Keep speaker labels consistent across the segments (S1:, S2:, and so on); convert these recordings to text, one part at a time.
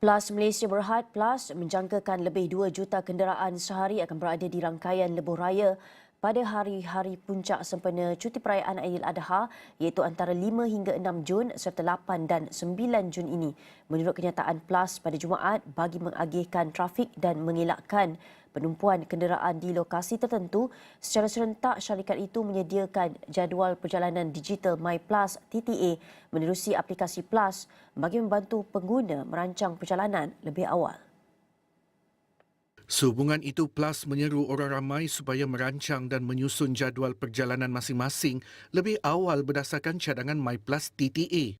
S1: Plus Malaysia Berhad Plus menjangkakan lebih 2 juta kenderaan sehari akan berada di rangkaian lebuh raya pada hari-hari puncak sempena cuti perayaan Aidiladha iaitu antara 5 hingga 6 Jun serta 8 dan 9 Jun ini. Menurut kenyataan Plus pada Jumaat, bagi mengagihkan trafik dan mengelakkan penumpuan kenderaan di lokasi tertentu, secara serentak syarikat itu menyediakan jadual perjalanan digital MyPlus TTA menerusi aplikasi Plus bagi membantu pengguna merancang perjalanan lebih awal.
S2: Sehubungan itu, Plus menyeru orang ramai supaya merancang dan menyusun jadual perjalanan masing-masing lebih awal berdasarkan cadangan MyPlus TTA.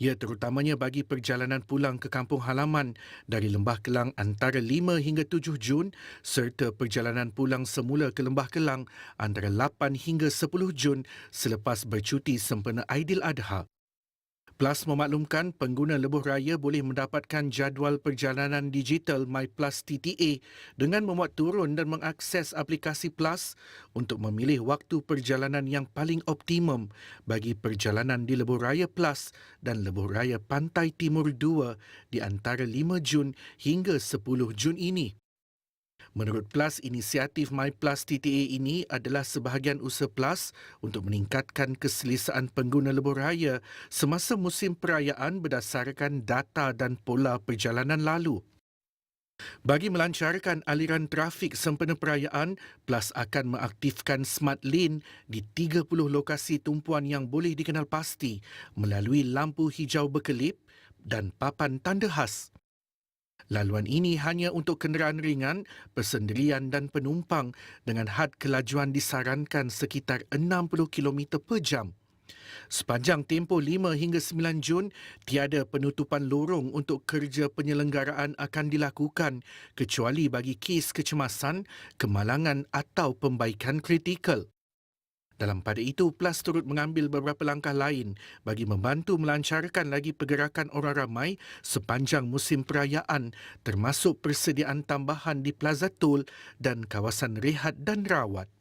S2: Ia terutamanya bagi perjalanan pulang ke kampung halaman dari Lembah Kelang antara 5 hingga 7 Jun serta perjalanan pulang semula ke Lembah Kelang antara 8 hingga 10 Jun selepas bercuti sempena Aidiladha. Plus memaklumkan pengguna lebuh raya boleh mendapatkan jadual perjalanan digital MyPlus TTA dengan memuat turun dan mengakses aplikasi Plus untuk memilih waktu perjalanan yang paling optimum bagi perjalanan di Lebuh Raya Plus dan Lebuh Raya Pantai Timur 2 di antara 5 Jun hingga 10 Jun ini. Menurut Plus, inisiatif MyPlus TTA ini adalah sebahagian usaha Plus untuk meningkatkan keselesaan pengguna lebuh raya semasa musim perayaan berdasarkan data dan pola perjalanan lalu. Bagi melancarkan aliran trafik sempena perayaan, Plus akan mengaktifkan Smart Lane di 30 lokasi tumpuan yang boleh dikenal pasti melalui lampu hijau berkelip dan papan tanda khas. Laluan ini hanya untuk kenderaan ringan, persendirian dan penumpang dengan had kelajuan disarankan sekitar 60 km per jam. Sepanjang tempoh 5 hingga 9 Jun, tiada penutupan lorong untuk kerja penyelenggaraan akan dilakukan kecuali bagi kes kecemasan, kemalangan atau pembaikan kritikal. Dalam pada itu, Plus turut mengambil beberapa langkah lain bagi membantu melancarkan lagi pergerakan orang ramai sepanjang musim perayaan termasuk persediaan tambahan di Plaza Tol dan kawasan rehat dan rawat.